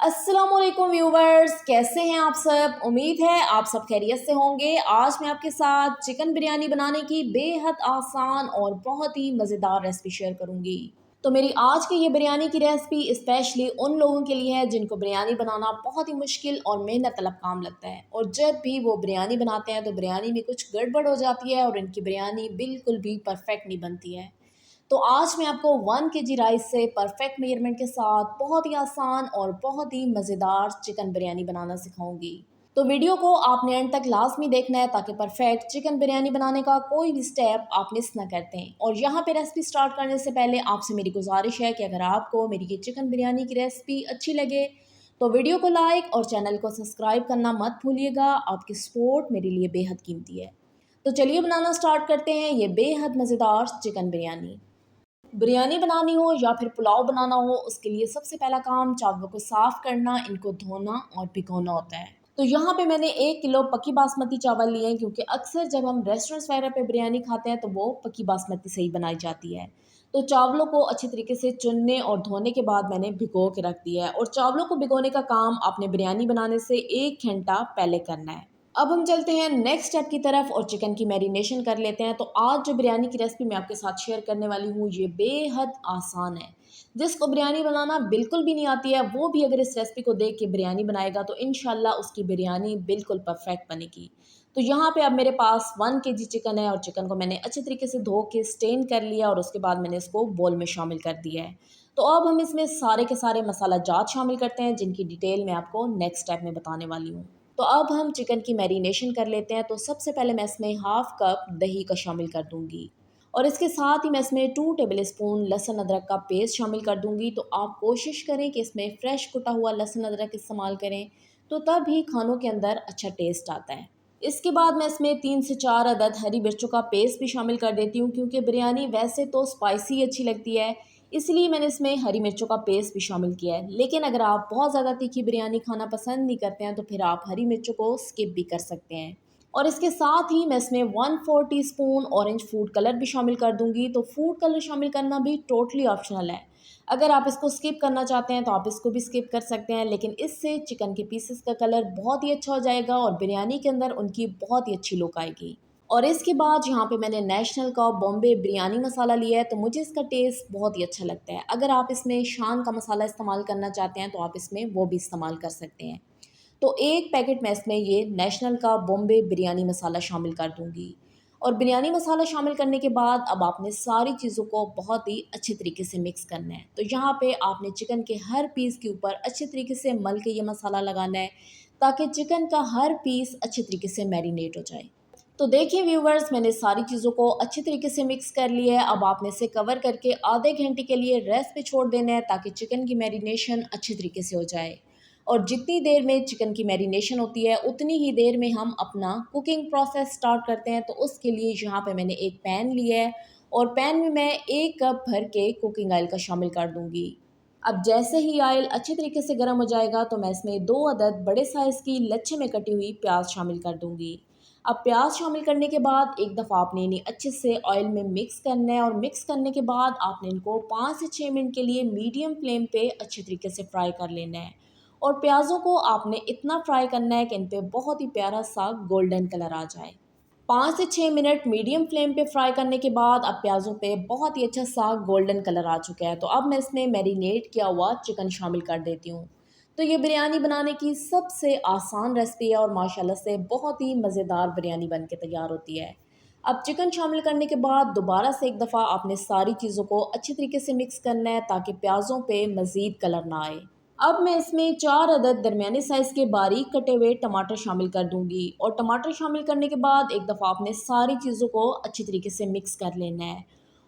अस्सलामुअलैकुम व्यूवर्स, कैसे हैं आप सब। उम्मीद है आप सब खैरियत से होंगे। आज मैं आपके साथ चिकन बिरयानी बनाने की बेहद आसान और बहुत ही मज़ेदार रेसिपी शेयर करूंगी। तो मेरी आज की ये बिरयानी की रेसिपी स्पेशली उन लोगों के लिए है जिनको बिरयानी बनाना बहुत ही मुश्किल और मेहनत तलब काम लगता है, और जब भी वो बिरयानी बनाते हैं तो बिरयानी में कुछ गड़बड़ हो जाती है और इनकी बिरयानी बिल्कुल भी परफेक्ट नहीं बनती है। तो आज मैं आपको 1 kg राइस से परफेक्ट मेजरमेंट के साथ बहुत ही आसान और बहुत ही मज़ेदार चिकन बिरयानी बनाना सिखाऊंगी। तो वीडियो को आपने एंड तक लाजमी देखना है ताकि परफेक्ट चिकन बिरयानी बनाने का कोई भी स्टेप आप मिस ना करते हैं। और यहाँ पे रेसिपी स्टार्ट करने से पहले आपसे मेरी गुजारिश है कि अगर आपको मेरी ये चिकन बिरयानी की रेसिपी अच्छी लगे तो वीडियो को लाइक और चैनल को सब्सक्राइब करना मत भूलिएगा। आपकी सपोर्ट मेरे लिए बेहद कीमती है। तो चलिए बनाना स्टार्ट करते हैं ये बेहद मज़ेदार चिकन बिरयानी। बिरयानी बनानी हो या फिर पुलाव बनाना हो, उसके लिए सबसे पहला काम चावलों को साफ़ करना, इनको धोना और भिगोना होता है। तो यहाँ पे मैंने 1 किलो पक्की बासमती चावल लिए हैं, क्योंकि अक्सर जब हम रेस्टोरेंट्स वगैरह पे बिरयानी खाते हैं तो वो पक्की बासमती से ही बनाई जाती है। तो चावलों को अच्छी तरीके से चुनने और धोने के बाद मैंने भिगो के रख दिया है, और चावलों को भिगोने का काम आपने बिरयानी बनाने से 1 घंटा पहले करना है। अब हम चलते हैं नेक्स्ट स्टेप की तरफ और चिकन की मैरिनेशन कर लेते हैं। तो आज जो बिरयानी की रेसिपी मैं आपके साथ शेयर करने वाली हूँ ये बेहद आसान है। जिसको बिरयानी बनाना बिल्कुल भी नहीं आती है वो भी अगर इस रेसिपी को देख के बिरयानी बनाएगा तो इंशाल्लाह उसकी बिरयानी बिल्कुल परफेक्ट बनेगी। तो यहाँ पे अब मेरे पास 1 kg चिकन है, और चिकन को मैंने अच्छे तरीके से धो के स्टेन कर लिया और उसके बाद मैंने इसको बोल में शामिल कर दिया है। तो अब हम इसमें सारे के सारे मसाला जात शामिल करते हैं, जिनकी डिटेल मैं आपको नेक्स्ट स्टेप में बताने वाली हूँ। तो अब हम चिकन की मैरिनेशन कर लेते हैं। तो सबसे पहले मैं इसमें हाफ़ कप दही का शामिल कर दूंगी, और इसके साथ ही मैं इसमें 2 टेबल स्पून लहसुन अदरक का पेस्ट शामिल कर दूंगी। तो आप कोशिश करें कि इसमें फ्रेश कुटा हुआ लहसुन अदरक इस्तेमाल करें, तो तभी खानों के अंदर अच्छा टेस्ट आता है। इसके बाद मैं इसमें 3 से 4 अदद हरी मिर्चों का पेस्ट भी शामिल कर देती हूँ, क्योंकि बिरयानी वैसे तो स्पाइसी अच्छी लगती है, इसलिए मैंने इसमें हरी मिर्चों का पेस्ट भी शामिल किया है। लेकिन अगर आप बहुत ज़्यादा तीखी बिरयानी खाना पसंद नहीं करते हैं तो फिर आप हरी मिर्चों को स्किप भी कर सकते हैं। और इसके साथ ही मैं इसमें 1/4 टीस्पून ऑरेंज फूड कलर भी शामिल कर दूंगी। तो फूड कलर शामिल करना भी टोटली ऑप्शनल है। अगर आप इसको स्किप करना चाहते हैं तो आप इसको भी स्किप कर सकते हैं, लेकिन इससे चिकन के पीसेस का कलर बहुत ही अच्छा हो जाएगा और बिरयानी के अंदर उनकी बहुत ही अच्छी लुक आएगी। और इसके बाद यहाँ पे मैंने नेशनल का बॉम्बे बिरयानी मसाला लिया है, तो मुझे इसका टेस्ट बहुत ही अच्छा लगता है। अगर आप इसमें शान का मसाला इस्तेमाल करना चाहते हैं तो आप इसमें वो भी इस्तेमाल कर सकते हैं। तो 1 पैकेट मैं इसमें ये नेशनल का बॉम्बे बिरयानी मसाला शामिल कर दूँगी। और बिरयानी मसाला शामिल करने के बाद अब आपने सारी चीज़ों को बहुत ही अच्छे तरीके से मिक्स करना है। तो यहाँ पे आपने चिकन के हर पीस के ऊपर अच्छे तरीके से मल के ये मसाला लगाना है, ताकि चिकन का हर पीस अच्छे तरीके से मैरिनेट हो जाए। तो देखिए व्यूवर्स, मैंने सारी चीज़ों को अच्छे तरीके से मिक्स कर लिया है। अब आपने इसे कवर करके आधे घंटे के लिए रेस्ट पे छोड़ देना है, ताकि चिकन की मैरिनेशन अच्छे तरीके से हो जाए। और जितनी देर में चिकन की मैरिनेशन होती है उतनी ही देर में हम अपना कुकिंग प्रोसेस स्टार्ट करते हैं। तो उसके लिए यहाँ पे मैंने एक पैन लिया है, और पैन में मैं 1 कप भर के कुकिंग ऑयल का शामिल कर दूँगी। अब जैसे ही ऑयल अच्छे तरीके से गर्म हो जाएगा तो मैं इसमें 2 अदद बड़े साइज़ की लच्छे में कटी हुई प्याज शामिल कर दूँगी। अब प्याज शामिल करने के बाद एक दफ़ा आपने इन्हें अच्छे से ऑयल में मिक्स करना है, और मिक्स करने के बाद आपने इनको 5 से 6 मिनट के लिए मीडियम फ्लेम पे अच्छे तरीके से फ्राई कर लेना है। और प्याज़ों को आपने इतना फ्राई करना है कि इन पे बहुत ही प्यारा सा गोल्डन कलर आ जाए। 5 से 6 मिनट मीडियम फ्लेम पे फ्राई करने के बाद अब प्याज़ों पे बहुत ही अच्छा सा गोल्डन कलर आ चुका है। तो अब मैं इसमें मैरिनेट किया हुआ चिकन शामिल कर देती हूँ। तो ये बिरयानी बनाने की सबसे आसान रेसिपी है, और माशाल्लाह से बहुत ही मज़ेदार बिरयानी बन के तैयार होती है। अब चिकन शामिल करने के बाद दोबारा से एक दफ़ा आपने सारी चीज़ों को अच्छी तरीके से मिक्स करना है, ताकि प्याज़ों पे मज़ीद कलर ना आए। अब मैं इसमें 4 अदद दरमियाने साइज़ के बारीक कटे हुए टमाटर शामिल कर दूंगी, और टमाटर शामिल करने के बाद एक दफ़ा आपने सारी चीज़ों को अच्छी तरीके से मिक्स कर लेना है।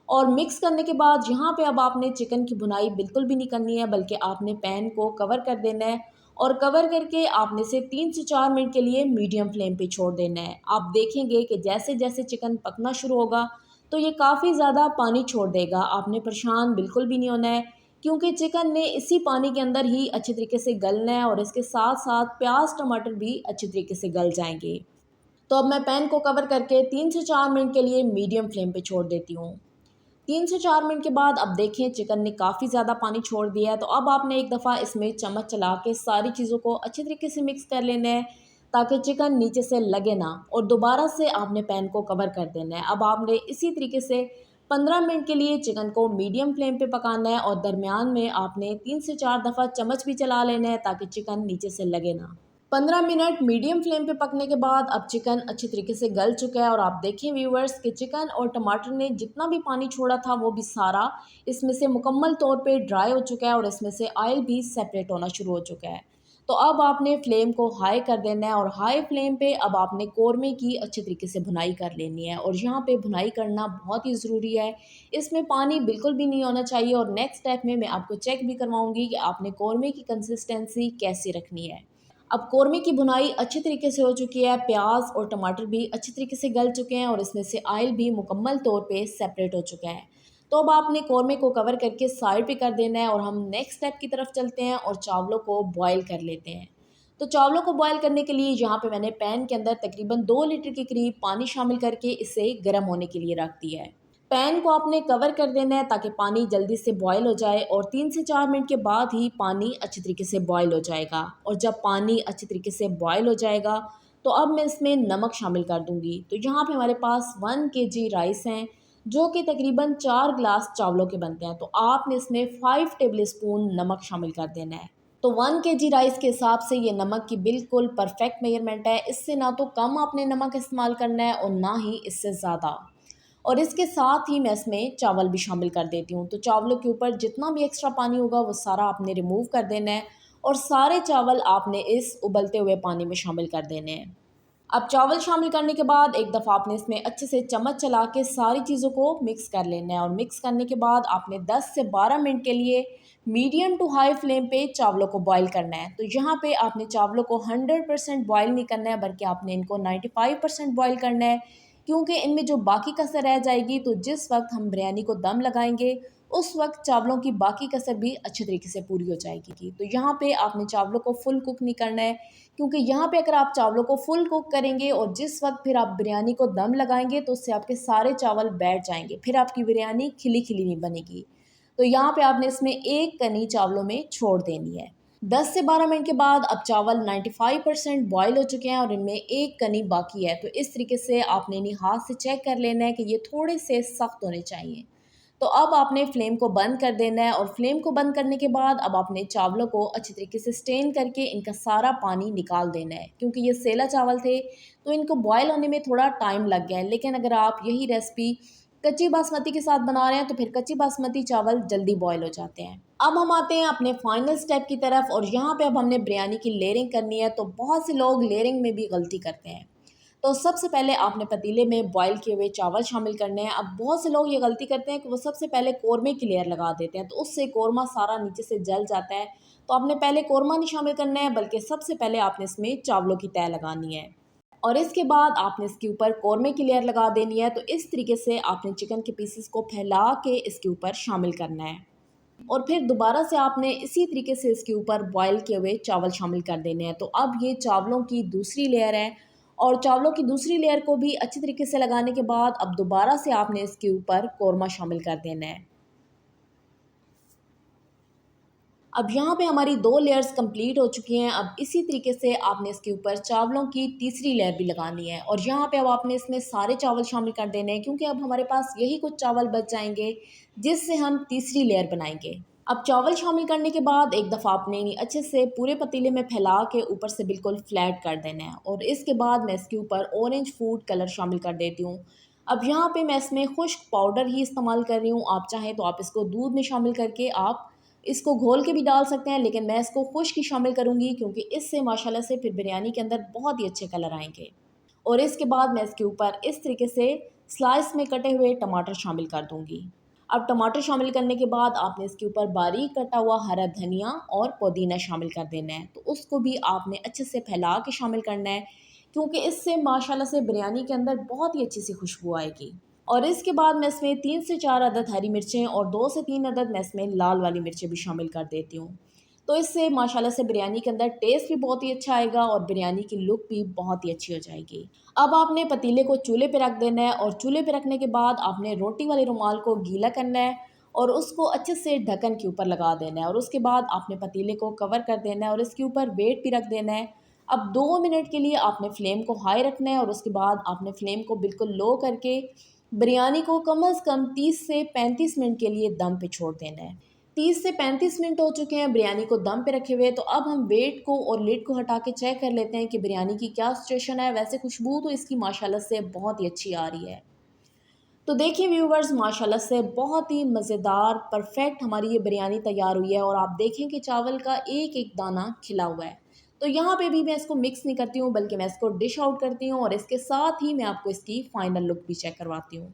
और मिक्स करने के बाद यहाँ पे अब आपने चिकन की भुनाई बिल्कुल भी नहीं करनी है, बल्कि आपने पैन को कवर कर देना है, और कवर करके आपने इसे 3 से 4 मिनट के लिए मीडियम फ्लेम पे छोड़ देना है। आप देखेंगे कि जैसे जैसे चिकन पकना शुरू होगा तो ये काफ़ी ज़्यादा पानी छोड़ देगा। आपने परेशान बिल्कुल भी नहीं होना है, क्योंकि चिकन ने इसी पानी के अंदर ही अच्छे तरीके से गलना है, और इसके साथ साथ प्याज टमाटर भी अच्छे तरीके से गल जाएंगे। तो अब मैं पैन को कवर करके 3 से 4 मिनट के लिए मीडियम फ्लेम पे छोड़ देती हूँ। 3 से 4 मिनट के बाद अब देखें चिकन ने काफ़ी ज़्यादा पानी छोड़ दिया है, तो अब आपने एक दफ़ा इसमें चम्मच चला के सारी चीज़ों को अच्छे तरीके से मिक्स कर लेना है ताकि चिकन नीचे से लगे ना, और दोबारा से आपने पैन को कवर कर देना है। अब आपने इसी तरीके से 15 मिनट के लिए चिकन को मीडियम फ्लेम पे पकाना है और दरमियान में आपने 3 से 4 दफ़ा चम्मच भी चला लेना है ताकि चिकन नीचे से लगे ना। 15 मिनट मीडियम फ्लेम पे पकने के बाद अब चिकन अच्छी तरीके से गल चुका है और आप देखें व्यूअर्स कि चिकन और टमाटर ने जितना भी पानी छोड़ा था वो भी सारा इसमें से मुकम्मल तौर पे ड्राई हो चुका है और इसमें से ऑयल भी सेपरेट होना शुरू हो चुका है। तो अब आपने फ्लेम को हाई कर देना है और हाई फ्लेम पे अब आपने कौरमे की अच्छे तरीके से भुनाई कर लेनी है, और यहाँ पे भुनाई करना बहुत ही ज़रूरी है। इसमें पानी बिल्कुल भी नहीं होना चाहिए और नेक्स्ट स्टेप में मैं आपको चेक भी करवाऊँगी कि आपने कौरमे की कंसिस्टेंसी कैसी रखनी है। अब कौरमे की भुनाई अच्छी तरीके से हो चुकी है, प्याज और टमाटर भी अच्छी तरीके से गल चुके हैं और इसमें से ऑयल भी मुकम्मल तौर पे सेपरेट हो चुका है। तो अब आपने कौरमे को कवर करके साइड पे कर देना है और हम नेक्स्ट स्टेप की तरफ चलते हैं और चावलों को बॉयल कर लेते हैं। तो चावलों को बॉयल करने के लिए यहाँ पे मैंने पैन के अंदर तकरीबन 2 लीटर के करीब पानी शामिल करके इसे गर्म होने के लिए रख दिया है। पैन को आपने कवर कर देना है ताकि पानी जल्दी से बॉयल हो जाए और 3 से 4 मिनट के बाद ही पानी अच्छी तरीके से बॉयल हो जाएगा। और जब पानी अच्छी तरीके से बॉयल हो जाएगा तो अब मैं इसमें नमक शामिल कर दूंगी। तो यहाँ पे हमारे पास 1 केजी राइस हैं जो कि तकरीबन 4 ग्लास चावलों के बनते हैं। तो आपने इसमें 5 टेबल स्पून नमक शामिल कर देना है। तो 1 केजी राइस के हिसाब से ये नमक की बिल्कुल परफेक्ट मेजरमेंट है। इससे ना तो कम आपने नमक इस्तेमाल करना है और ना ही इससे ज़्यादा। और इसके साथ ही मैं इसमें चावल भी शामिल कर देती हूँ। तो चावलों के ऊपर जितना भी एक्स्ट्रा पानी होगा वो सारा आपने रिमूव कर देना है और सारे चावल आपने इस उबलते हुए पानी में शामिल कर देने हैं। अब चावल शामिल करने के बाद एक दफ़ा आपने इसमें अच्छे से चम्मच चला के सारी चीज़ों को मिक्स कर लेना है और मिक्स करने के बाद आपने 10 से 12 मिनट के लिए मीडियम टू हाई फ्लेम पे चावलों को बॉईल करना है। तो यहाँ पे आपने चावलों को 100% बॉईल नहीं करना है बल्कि आपने इनको 95% बॉईल करना है, क्योंकि इनमें जो बाकी कसर रह जाएगी तो जिस वक्त हम बिरयानी को दम लगाएंगे उस वक्त चावलों की बाकी कसर भी अच्छे तरीके से पूरी हो जाएगी। तो यहाँ पे आपने चावलों को फुल कुक नहीं करना है, क्योंकि यहाँ पे अगर आप चावलों को फुल कुक करेंगे और जिस वक्त फिर आप बिरयानी को दम लगाएंगे तो उससे आपके सारे चावल बैठ जाएंगे, फिर आपकी बिरयानी खिली खिली नहीं बनेगी। तो यहाँ पे आपने इसमें एक कनी चावलों में छोड़ देनी है। 10 से 12 मिनट के बाद अब चावल 95% बॉयल हो चुके हैं और इनमें एक कनी बाकी है। तो इस तरीके से आपने इन्हीं हाथ से चेक कर लेना है कि ये थोड़े से सख्त होने चाहिए। तो अब आपने फ्लेम को बंद कर देना है और फ्लेम को बंद करने के बाद अब आपने चावलों को अच्छी तरीके से स्टेन करके इनका सारा पानी निकाल देना है, क्योंकि ये सेला चावल थे तो इनको बॉयल होने में थोड़ा टाइम लग गया है। लेकिन अगर आप यही रेसिपी कच्ची बासमती के साथ बना रहे हैं तो फिर कच्ची बासमती चावल जल्दी बॉयल हो जाते हैं। अब हम आते हैं अपने फाइनल स्टेप की तरफ और यहाँ पे अब हमने बिरयानी की लेयरिंग करनी है। तो बहुत से लोग लेयरिंग में भी गलती करते हैं। तो सबसे पहले आपने पतीले में बॉईल किए हुए चावल शामिल करने हैं। अब बहुत से लोग ये गलती करते हैं कि वो सबसे पहले कौरमे की लेयर लगा देते हैं, तो उससे कौरमा सारा नीचे से जल जाता है। तो आपने पहले कौरमा नहीं शामिल करना है बल्कि सबसे पहले आपने इसमें चावलों की तह लगानी है और इसके बाद आपने इसके ऊपर कौरमे की लेयर लगा देनी है। तो इस तरीके से आपने चिकन के पीसेस को फैला के इसके ऊपर शामिल करना है और फिर दोबारा से आपने इसी तरीके से इसके ऊपर बॉयल किए हुए चावल शामिल कर देने हैं। तो अब ये चावलों की दूसरी लेयर है और चावलों की दूसरी लेयर को भी अच्छी तरीके से लगाने के बाद अब दोबारा से आपने इसके ऊपर कौरमा शामिल कर देना है। अब यहाँ पे हमारी 2 लेयर्स कंप्लीट हो चुकी हैं। अब इसी तरीके से आपने इसके ऊपर चावलों की तीसरी लेयर भी लगानी है और यहाँ पे अब आपने इसमें सारे चावल शामिल कर देने हैं, क्योंकि अब हमारे पास यही कुछ चावल बच जाएंगे जिससे हम तीसरी लेयर बनाएंगे। अब चावल शामिल करने के बाद एक दफ़ा आपने इन्हें अच्छे से पूरे पतीले में फैला के ऊपर से बिल्कुल फ्लैट कर देना है और इसके बाद मैं इसके ऊपर ऑरेंज फूड कलर शामिल कर देती हूँ। अब यहाँ पे मैं इसमें खुश्क पाउडर ही इस्तेमाल कर रही हूँ। आप चाहें तो आप इसको दूध में शामिल करके आप इसको घोल के भी डाल सकते हैं, लेकिन मैं इसको खुश्क ही शामिल करूँगी क्योंकि इससे माशाल्लाह से फिर बिरयानी के अंदर बहुत ही अच्छे कलर आएंगे। और इसके बाद मैं इसके ऊपर इस तरीके से स्लाइस में कटे हुए टमाटर शामिल कर दूँगी। अब टमाटर शामिल करने के बाद आपने इसके ऊपर बारीक कटा हुआ हरा धनिया और पुदीना शामिल कर देना है। तो उसको भी आपने अच्छे से फैला के शामिल करना है, क्योंकि इससे माशाल्लाह से बिरयानी के अंदर बहुत ही अच्छी सी खुशबू आएगी। और इसके बाद मैं इसमें 3 से 4 अदद हरी मिर्चें और 2 से 3 अदद मैं इसमें लाल वाली मिर्चें भी शामिल कर देती हूँ। तो इससे माशाल्लाह से बिरयानी के अंदर टेस्ट भी बहुत ही अच्छा आएगा और बिरयानी की लुक भी बहुत ही अच्छी हो जाएगी। अब आपने पतीले को चूल्हे पे रख देना है और चूल्हे पे रखने के बाद आपने रोटी वाले रुमाल को गीला करना है और उसको अच्छे से ढक्कन के ऊपर लगा देना है और उसके बाद आपने पतीले को कवर कर देना है और इसके ऊपर वेट भी रख देना है। अब 2 मिनट के लिए आपने फ्लेम को हाई रखना है और उसके बाद आपने फ्लेम को बिल्कुल लो करके बिरयानी को कम से कम 30 से 35 मिनट के लिए दम पे छोड़ देना है। 30 से 35 मिनट हो चुके हैं बिरयानी को दम पे रखे हुए, तो अब हम वेट को और लिड को हटा के चेक कर लेते हैं कि बिरयानी की क्या सिचुएशन है। वैसे खुशबू तो इसकी माशाल्लाह से बहुत ही अच्छी आ रही है। तो देखिए व्यूवर्स, माशाल्लाह से बहुत ही मज़ेदार परफेक्ट हमारी ये बिरयानी तैयार हुई है और आप देखें कि चावल का एक एक दाना खिला हुआ है। तो यहाँ पे भी मैं इसको मिक्स नहीं करती हूँ, बल्कि मैं इसको डिश आउट करती हूँ और इसके साथ ही मैं आपको इसकी फाइनल लुक भी चेक करवाती हूँ।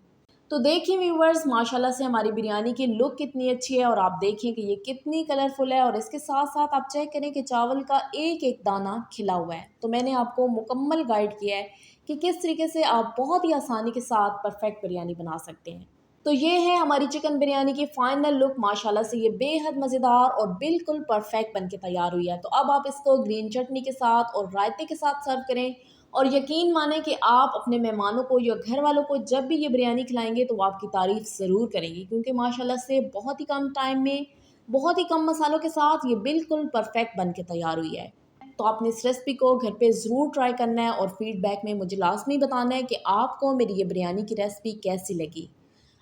तो देखिए व्यूवर्स, माशाल्लाह से हमारी बिरयानी की लुक कितनी अच्छी है और आप देखें कि ये कितनी कलरफुल है और इसके साथ साथ आप चेक करें कि चावल का एक एक दाना खिला हुआ है। तो मैंने आपको मुकम्मल गाइड किया है कि किस तरीके से आप बहुत ही आसानी के साथ परफेक्ट बिरयानी बना सकते हैं। तो ये है हमारी चिकन बिरयानी की फाइनल लुक। माशाल्लाह से ये बेहद मज़ेदार और बिल्कुल परफेक्ट बन के तैयार हुई है। तो अब आप इसको ग्रीन चटनी के साथ और रायते के साथ सर्व करें और यकीन माने कि आप अपने मेहमानों को या घर वालों को जब भी ये बिरयानी खिलाएंगे तो वो आपकी तारीफ़ ज़रूर करेंगे, क्योंकि माशाल्लाह से बहुत ही कम टाइम में बहुत ही कम मसालों के साथ ये बिल्कुल परफेक्ट बन के तैयार हुई है। तो आपने इस रेसिपी को घर पे ज़रूर ट्राई करना है और फीडबैक में मुझे लाजमी बताना है कि आपको मेरी ये बिरयानी की रेसिपी कैसी लगी।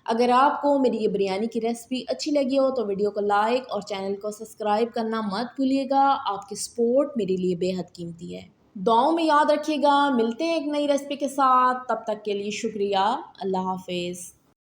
अगर आपको मेरी ये बिरयानी की रेसिपी अच्छी लगी हो तो वीडियो को लाइक और चैनल को सब्सक्राइब करना मत भूलिएगा। आपकी सपोर्ट मेरे लिए बेहद कीमती है। दुआओं में याद रखिएगा। मिलते हैं एक नई रेसिपी के साथ, तब तक के लिए शुक्रिया। अल्लाह हाफिज़।